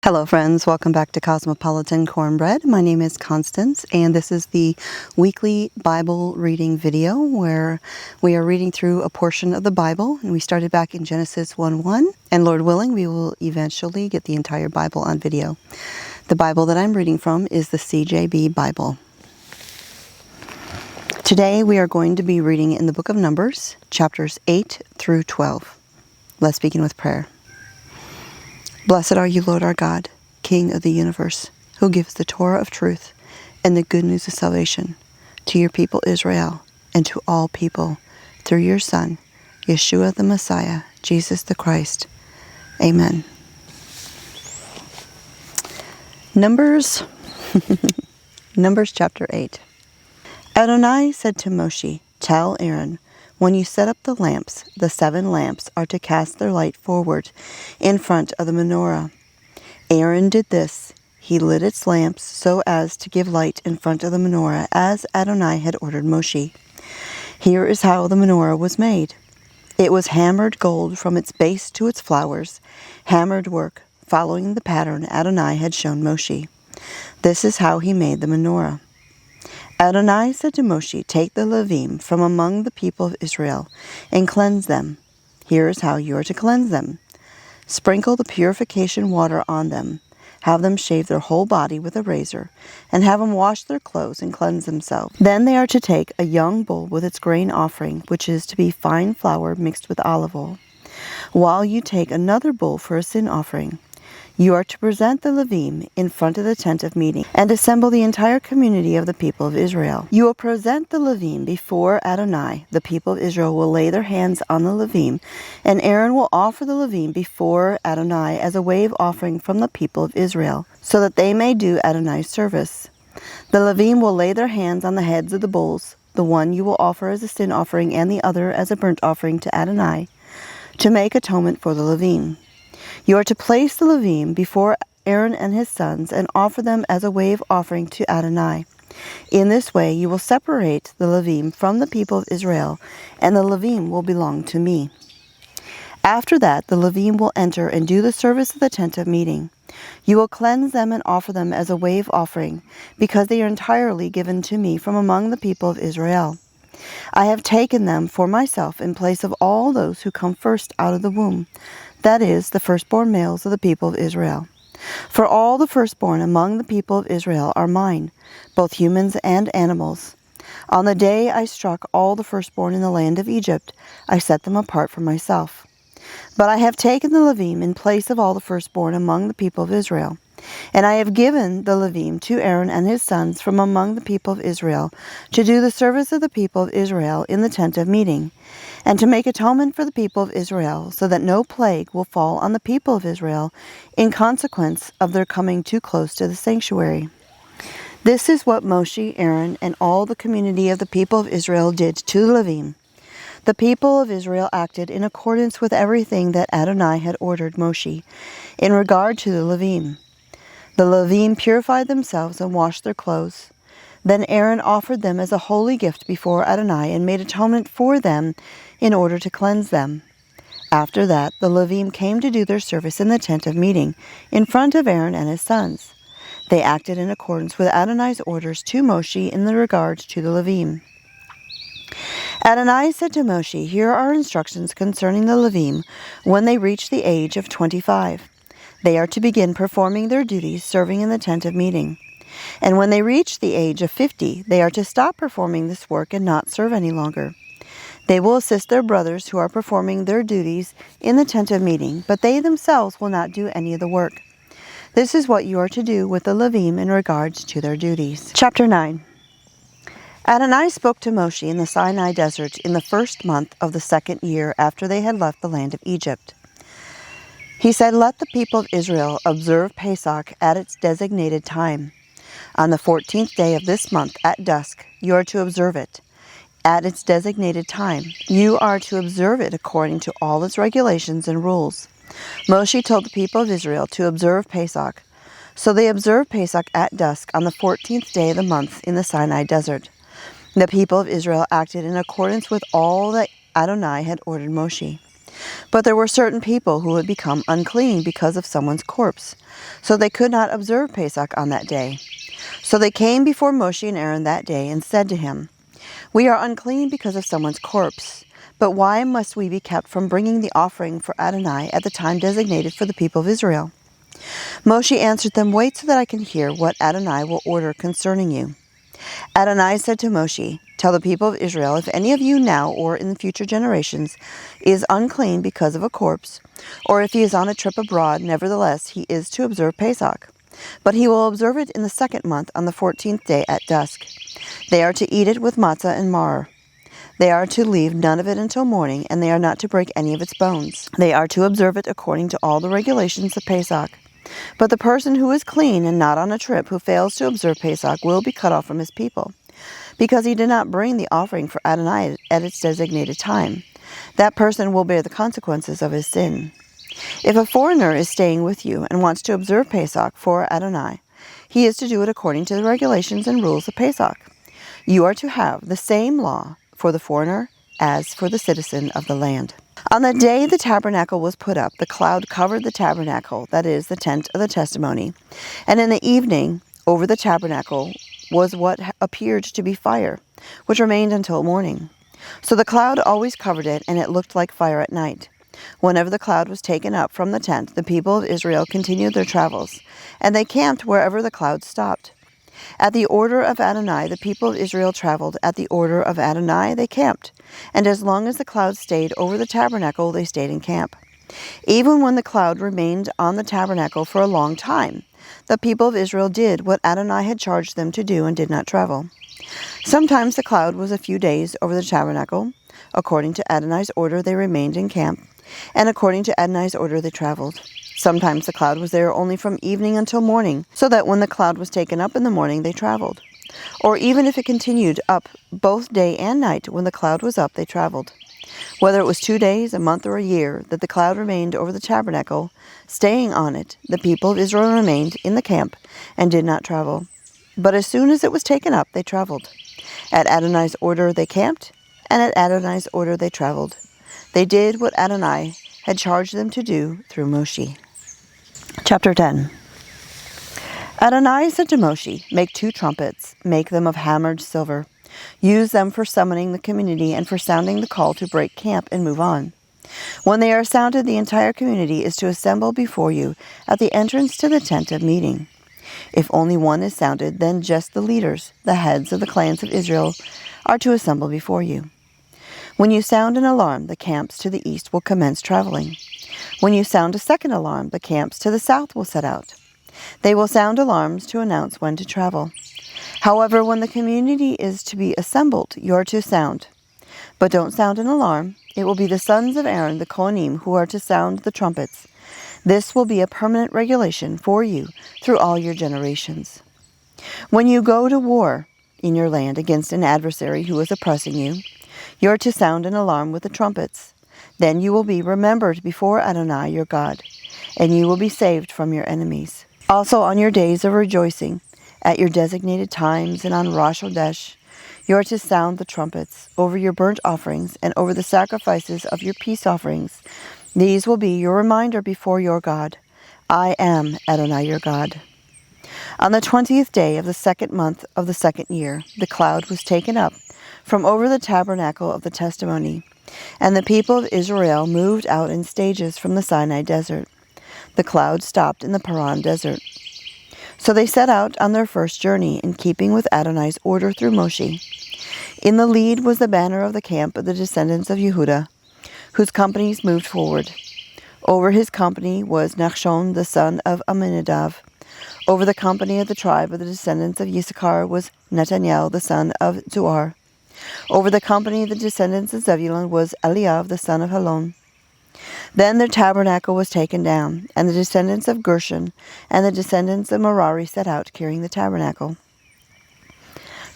Hello friends, welcome back to Cosmopolitan Cornbread. My name is Constance and this is the weekly Bible reading video where we are reading through a portion of the Bible, and we started back in Genesis 1:1, and Lord willing we will eventually get the entire Bible on video. The Bible that I'm reading from is the CJB Bible. Today we are going to be reading in the book of Numbers, chapters 8 through 12. Let's begin with prayer. Blessed are you, Lord our God, King of the universe, who gives the Torah of truth and the good news of salvation to your people Israel and to all people through your Son, Yeshua the Messiah, Jesus the Christ. Amen. Numbers chapter 8. ADONAI said to Moshe, "Tell Aaron, when you set up the lamps, the 7 lamps are to cast their light forward in front of the menorah." Aaron did this. He lit its lamps so as to give light in front of the menorah, as ADONAI had ordered Moshe. Here is how the menorah was made. It was hammered gold from its base to its flowers, hammered work, following the pattern ADONAI had shown Moshe. This is how he made the menorah. ADONAI said to Moshe, "Take the Levim from among the people of Israel and cleanse them. Here is how you are to cleanse them. Sprinkle the purification water on them. Have them shave their whole body with a razor, and have them wash their clothes and cleanse themselves. Then they are to take a young bull with its grain offering, which is to be fine flour mixed with olive oil, while you take another bull for a sin offering. You are to present the Levim in front of the tent of meeting and assemble the entire community of the people of Israel. You will present the Levim before ADONAI. The people of Israel will lay their hands on the Levim, and Aaron will offer the Levim before ADONAI as a wave offering from the people of Israel, so that they may do ADONAI's service. The Levim will lay their hands on the heads of the bulls. The one you will offer as a sin offering and the other as a burnt offering to ADONAI, to make atonement for the Levim. You are to place the Levim before Aaron and his sons and offer them as a wave offering to ADONAI. In this way you will separate the Levim from the people of Israel, and the Levim will belong to me. After that the Levim will enter and do the service of the tent of meeting. You will cleanse them and offer them as a wave offering, because they are entirely given to me from among the people of Israel. I have taken them for myself in place of all those who come first out of the womb, that is, the firstborn males of the people of Israel. For all the firstborn among the people of Israel are mine, both humans and animals. On the day I struck all the firstborn in the land of Egypt, I set them apart for myself. But I have taken the Levim in place of all the firstborn among the people of Israel. And I have given the Levim to Aaron and his sons from among the people of Israel, to do the service of the people of Israel in the tent of meeting, and to make atonement for the people of Israel, so that no plague will fall on the people of Israel in consequence of their coming too close to the sanctuary. This is what Moshe, Aaron, and all the community of the people of Israel did to the Levim. The people of Israel acted in accordance with everything that ADONAI had ordered Moshe in regard to the Levim. The Levim purified themselves and washed their clothes. Then Aaron offered them as a holy gift before ADONAI and made atonement for them in order to cleanse them. After that, the Levim came to do their service in the tent of meeting in front of Aaron and his sons. They acted in accordance with ADONAI's orders to Moshe in regard to the Levim. ADONAI said to Moshe, "Here are instructions concerning the Levim when they reach the age of 25. They are to begin performing their duties serving in the tent of meeting. And when they reach the age of 50, they are to stop performing this work and not serve any longer. They will assist their brothers who are performing their duties in the tent of meeting, but they themselves will not do any of the work. This is what you are to do with the Levim in regards to their duties." Chapter 9. ADONAI spoke to Moshe in the Sinai desert in the 1st month of the 2nd year after they had left the land of Egypt. He said, "Let the people of Israel observe Pesach at its designated time. On the 14th day of this month at dusk, you are to observe it. At its designated time, you are to observe it according to all its regulations and rules." Moshe told the people of Israel to observe Pesach. So they observed Pesach at dusk on the 14th day of the month in the Sinai desert. The people of Israel acted in accordance with all that ADONAI had ordered Moshe. But there were certain people who had become unclean because of someone's corpse, so they could not observe Pesach on that day. So they came before Moshe and Aaron that day and said to him, "We are unclean because of someone's corpse, but why must we be kept from bringing the offering for Adonai at the time designated for the people of Israel?" Moshe answered them, "Wait so that I can hear what Adonai will order concerning you." Adonai said to Moshe, "Tell the people of Israel, if any of you now or in the future generations is unclean because of a corpse, or if he is on a trip abroad, nevertheless he is to observe Pesach. But he will observe it in the 2nd month on the 14th day at dusk. They are to eat it with matzah and maror. They are to leave none of it until morning, and they are not to break any of its bones. They are to observe it according to all the regulations of Pesach. But the person who is clean and not on a trip, who fails to observe Pesach, will be cut off from his people, because he did not bring the offering for Adonai at its designated time. That person will bear the consequences of his sin. If a foreigner is staying with you and wants to observe Pesach for Adonai, he is to do it according to the regulations and rules of Pesach. You are to have the same law for the foreigner as for the citizen of the land." On the day the tabernacle was put up, the cloud covered the tabernacle, that is, the tent of the testimony. And in the evening, over the tabernacle was what appeared to be fire, which remained until morning. So the cloud always covered it, and it looked like fire at night. Whenever the cloud was taken up from the tent, the people of Israel continued their travels, and they camped wherever the cloud stopped. At the order of Adonai, the people of Israel traveled. At the order of Adonai, they camped. And as long as the cloud stayed over the tabernacle, they stayed in camp. Even when the cloud remained on the tabernacle for a long time, the people of Israel did what Adonai had charged them to do and did not travel. Sometimes the cloud was a few days over the tabernacle. According to Adonai's order, they remained in camp, and according to Adonai's order, they traveled. Sometimes the cloud was there only from evening until morning, so that when the cloud was taken up in the morning, they traveled. Or even if it continued up both day and night, when the cloud was up, they traveled. Whether it was 2 days, a month, or a year that the cloud remained over the tabernacle, staying on it, the people of Israel remained in the camp and did not travel. But as soon as it was taken up, they traveled. At Adonai's order they camped, and at Adonai's order they traveled. They did what Adonai had charged them to do through Moshe. Chapter 10. Adonai said to Moshe, "Make 2 trumpets, make them of hammered silver. Use them for summoning the community and for sounding the call to break camp and move on. When they are sounded, the entire community is to assemble before you at the entrance to the tent of meeting. If only one is sounded, then just the leaders, the heads of the clans of Israel, are to assemble before you. When you sound an alarm, the camps to the east will commence traveling. When you sound a second alarm, the camps to the south will set out. They will sound alarms to announce when to travel. However, when the community is to be assembled, you are to sound. But don't sound an alarm. It will be the sons of Aaron, the Kohanim, who are to sound the trumpets. This will be a permanent regulation for you through all your generations. When you go to war in your land against an adversary who is oppressing you, you are to sound an alarm with the trumpets. Then you will be remembered before Adonai your God, and you will be saved from your enemies. Also on your days of rejoicing, at your designated times and on Rosh Chodesh, you are to sound the trumpets over your burnt offerings and over the sacrifices of your peace offerings. These will be your reminder before your God. I am Adonai your God." On the 20th day of the 2nd month of the 2nd year, the cloud was taken up from over the tabernacle of the testimony, and the people of Israel moved out in stages from the Sinai desert. The cloud stopped in the Paran desert. So they set out on their first journey, in keeping with Adonai's order through Moshe. In the lead was the banner of the camp of the descendants of Yehudah, whose companies moved forward. Over his company was Nachshon, the son of Amminadab. Over the company of the tribe of the descendants of Yissachar was Netaniel, the son of Zuar. Over the company of the descendants of Zebulun was Eliav, the son of Helon. Then the tabernacle was taken down, and the descendants of Gershon and the descendants of Merari set out, carrying the tabernacle.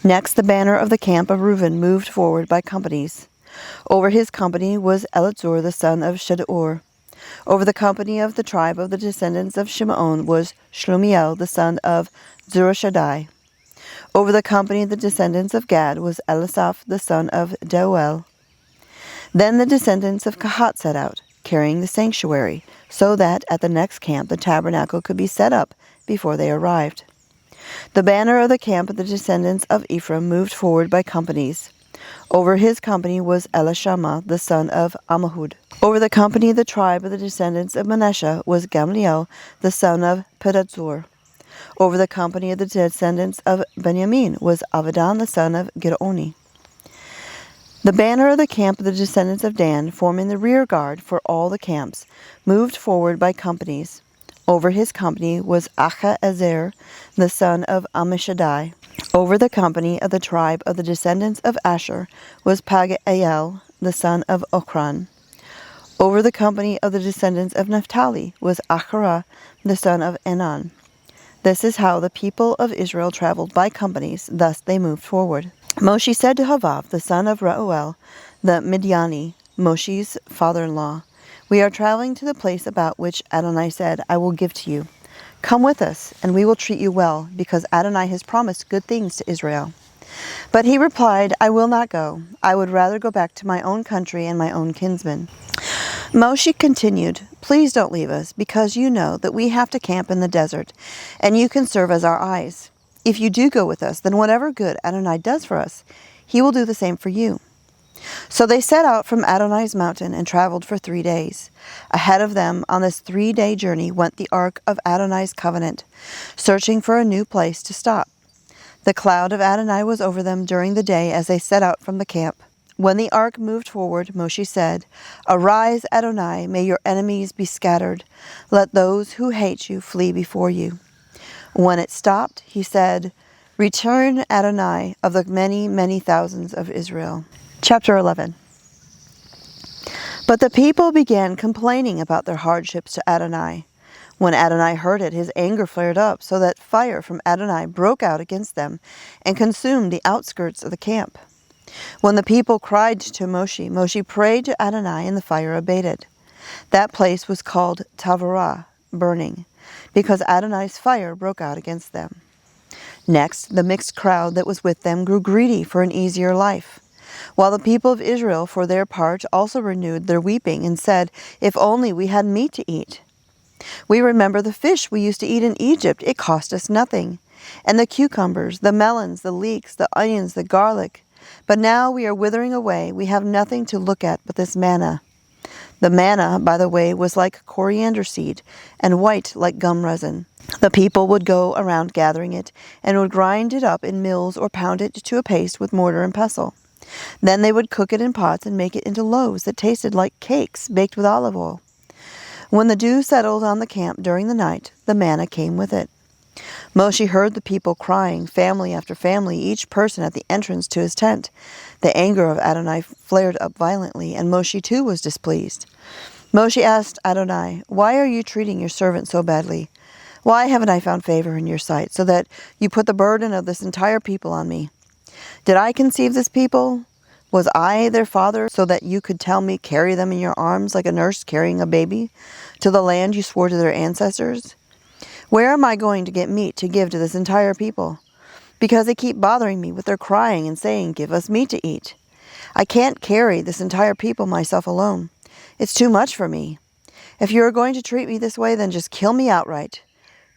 Next, the banner of the camp of Reuben moved forward by companies. Over his company was Elitzur, the son of Shedeur. Over the company of the tribe of the descendants of Shimon was Shlumiel, the son of Zurishaddai. Over the company of the descendants of Gad was Elisaph, the son of Deuel. Then the descendants of Kahat set out, carrying the sanctuary, so that at the next camp the tabernacle could be set up before they arrived. The banner of the camp of the descendants of Ephraim moved forward by companies. Over his company was Elishama, the son of Ammihud. Over the company of the tribe of the descendants of Manasseh was Gamliel, the son of Pedahzur. Over the company of the descendants of Benjamin was Avidan, the son of Gideoni. The banner of the camp of the descendants of Dan, forming the rear guard for all the camps, moved forward by companies. Over his company was Achiezer, the son of Ammishaddai. Over the company of the tribe of the descendants of Asher was Pagiel, the son of Ochran. Over the company of the descendants of Naphtali was Achara, the son of Enan. This is how the people of Israel traveled by companies, thus they moved forward. Moshe said to Havav, the son of Reuel, the Midiani, Moshe's father-in-law, "We are traveling to the place about which Adonai said, 'I will give to you.' Come with us, and we will treat you well, because Adonai has promised good things to Israel." But he replied, "I will not go. I would rather go back to my own country and my own kinsmen." Moshe continued, "Please don't leave us, because you know that we have to camp in the desert, and you can serve as our eyes. If you do go with us, then whatever good Adonai does for us, he will do the same for you." So they set out from Adonai's mountain and traveled for 3 days. Ahead of them on this 3-day journey went the ark of Adonai's covenant, searching for a new place to stop. The cloud of Adonai was over them during the day as they set out from the camp. When the ark moved forward, Moshe said, "Arise, Adonai, may your enemies be scattered. Let those who hate you flee before you." When it stopped, he said, "Return, Adonai, of the many, many thousands of Israel." Chapter 11. But the people began complaining about their hardships to Adonai. When Adonai heard it, his anger flared up, so that fire from Adonai broke out against them and consumed the outskirts of the camp. When the people cried to Moshe, Moshe prayed to Adonai, and the fire abated. That place was called Tavarah, burning, because Adonai's fire broke out against them. Next, the mixed crowd that was with them grew greedy for an easier life, while the people of Israel, for their part, also renewed their weeping and said, "If only we had meat to eat. We remember the fish we used to eat in Egypt. It cost us nothing. And the cucumbers, the melons, the leeks, the onions, the garlic. But now we are withering away. We have nothing to look at but this manna." The manna, by the way, was like coriander seed and white like gum resin. The people would go around gathering it and would grind it up in mills or pound it to a paste with mortar and pestle. Then they would cook it in pots and make it into loaves that tasted like cakes baked with olive oil. When the dew settled on the camp during the night, the manna came with it. Moshe heard the people crying, family after family, each person at the entrance to his tent. The anger of Adonai flared up violently, and Moshe too was displeased. Moshe asked Adonai, "Why are you treating your servant so badly? Why haven't I found favor in your sight, so that you put the burden of this entire people on me? Did I conceive this people? Was I their father, so that you could tell me, 'Carry them in your arms like a nurse carrying a baby, to the land you swore to their ancestors'? Where am I going to get meat to give to this entire people? Because they keep bothering me with their crying and saying, 'Give us meat to eat.' I can't carry this entire people myself alone. It's too much for me. If you are going to treat me this way, then just kill me outright.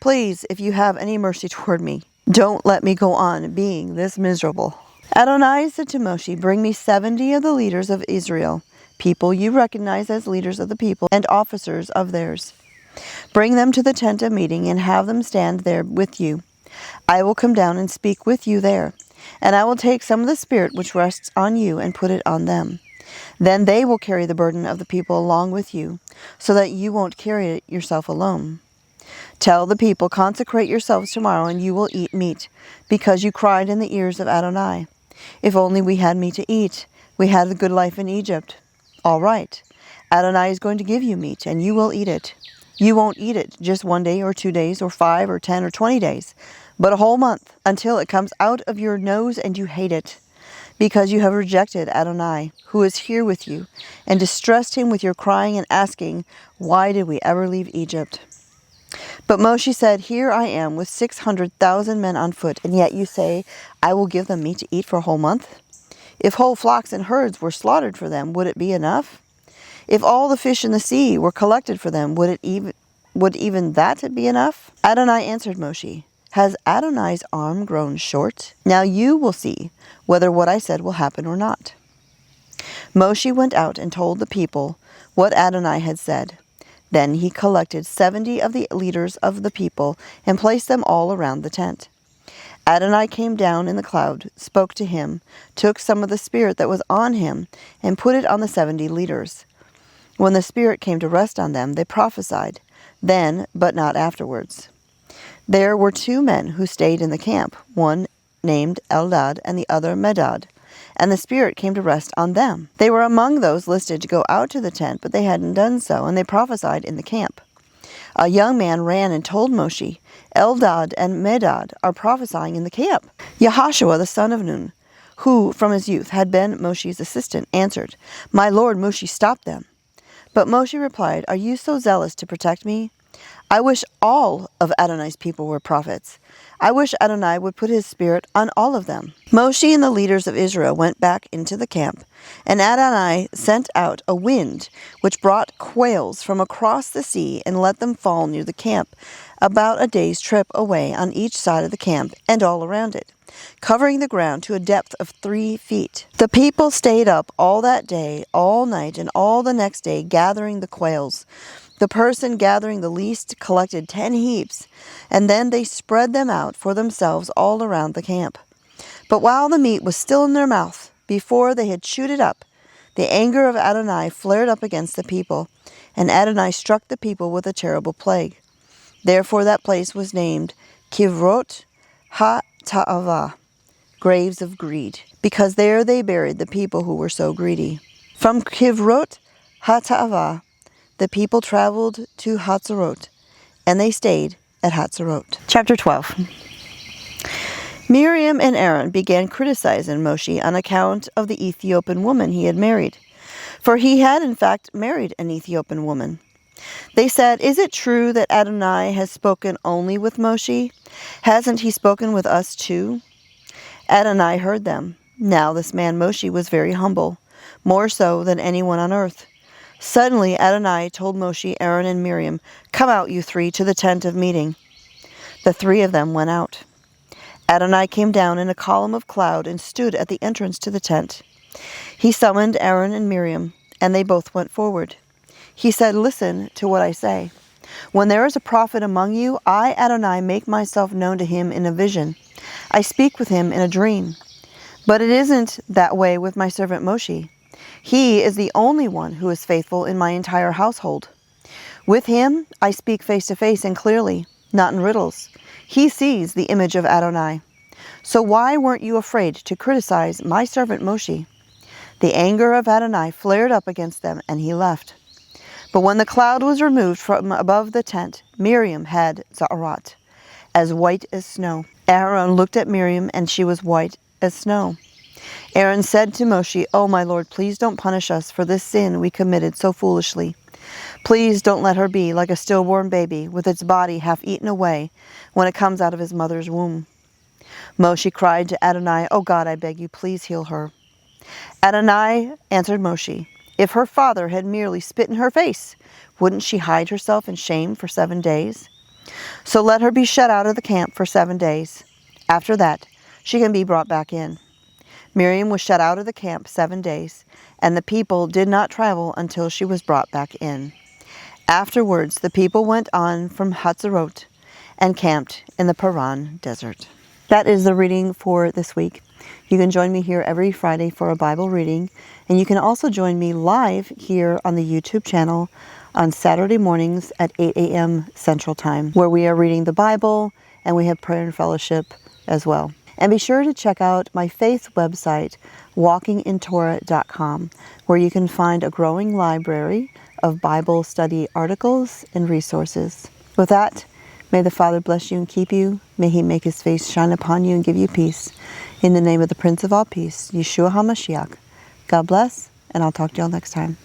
Please, if you have any mercy toward me, don't let me go on being this miserable." Adonai said to Moshe, "Bring me 70 of the leaders of Israel, people you recognize as leaders of the people and officers of theirs. Bring them to the tent of meeting and have them stand there with you. I will come down and speak with you there, and I will take some of the spirit which rests on you and put it on them. Then they will carry the burden of the people along with you, so that you won't carry it yourself alone. Tell the people, 'Consecrate yourselves tomorrow, and you will eat meat,' because you cried in the ears of Adonai. 'If only we had meat to eat. We had a good life in Egypt.' All right. Adonai is going to give you meat, and you will eat it. You won't eat it just 1 day or 2 days or 5 or 10 or 20 days, but a whole month, until it comes out of your nose and you hate it, because you have rejected Adonai, who is here with you, and distressed him with your crying and asking, 'Why did we ever leave Egypt?'" But Moshe said, "Here I am with 600,000 men on foot, and yet you say, 'I will give them meat to eat for a whole month'? If whole flocks and herds were slaughtered for them, would it be enough? If all the fish in the sea were collected for them, would even that be enough? Adonai answered Moshe, has Adonai's arm grown short? Now you will see whether what I said will happen or not. Moshe went out and told the people what Adonai had said. Then he collected 70 of the leaders of the people and placed them all around the tent. Adonai came down in the cloud, spoke to him, took some of the spirit that was on him, and put it on the 70 leaders. When the spirit came to rest on them, they prophesied, then, but not afterwards. There were 2 men who stayed in the camp, one named Eldad and the other Medad, and the spirit came to rest on them. They were among those listed to go out to the tent, but they hadn't done so, and they prophesied in the camp. A young man ran and told Moshe, Eldad and Medad are prophesying in the camp. Yahashua, the son of Nun, who from his youth had been Moshe's assistant, answered, My lord Moshe, stop them. But Moshe replied, Are you so zealous to protect me? I wish all of Adonai's people were prophets. I wish Adonai would put his spirit on all of them. Moshe and the leaders of Israel went back into the camp, and Adonai sent out a wind which brought quails from across the sea and let them fall near the camp, about a day's trip away on each side of the camp and all around it, covering the ground to a depth of 3 feet. The people stayed up all that day, all night, and all the next day, gathering the quails. The person gathering the least collected 10 heaps, and then they spread them out for themselves all around the camp. But while the meat was still in their mouth, before they had chewed it up, the anger of Adonai flared up against the people, and Adonai struck the people with a terrible plague. Therefore that place was named Kivrot Ha-Ta'avah, graves of greed, because there they buried the people who were so greedy. From Kivrot Ha-Ta'avah, the people traveled to Hatzerot, and they stayed at Hatzerot. Chapter 12. Miriam and Aaron began criticizing Moshe on account of the Ethiopian woman he had married, for he had in fact married an Ethiopian woman. They said, Is it true that Adonai has spoken only with Moshe? Hasn't he spoken with us too? Adonai heard them. Now this man Moshe was very humble, more so than anyone on earth. Suddenly Adonai told Moshe, Aaron, and Miriam, Come out, you 3, to the tent of meeting. The 3 of them went out. Adonai came down in a column of cloud and stood at the entrance to the tent. He summoned Aaron and Miriam, and they both went forward. He said, Listen to what I say. When there is a prophet among you, I, Adonai, make myself known to him in a vision. I speak with him in a dream. But it isn't that way with my servant Moshe. He is the only one who is faithful in my entire household. With him I speak face to face and clearly, not in riddles. He sees the image of Adonai. So why weren't you afraid to criticize my servant Moshe? The anger of Adonai flared up against them, and he left. But when the cloud was removed from above the tent, Miriam had za'arat, as white as snow. Aaron looked at Miriam, and she was white as snow. Aaron said to Moshe, Oh, my Lord, please don't punish us for this sin we committed so foolishly. Please don't let her be like a stillborn baby with its body half eaten away when it comes out of his mother's womb. Moshe cried to Adonai, Oh God, I beg you, please heal her. Adonai answered Moshe, If her father had merely spit in her face, wouldn't she hide herself in shame for 7 days? So let her be shut out of the camp for 7 days. After that, she can be brought back in. Miriam was shut out of the camp 7 days, and the people did not travel until she was brought back in. Afterwards, the people went on from Hatzerot and camped in the Paran desert. That is the reading for this week. You can join me here every Friday for a Bible reading, and you can also join me live here on the YouTube channel on Saturday mornings at 8 a.m. Central Time, where we are reading the Bible and we have prayer and fellowship as well. And be sure to check out my faith website, walkingintorah.com, where you can find a growing library of Bible study articles and resources. With that, may the Father bless you and keep you. May he make his face shine upon you and give you peace. In the name of the Prince of all Peace, Yeshua HaMashiach. God bless, and I'll talk to y'all next time.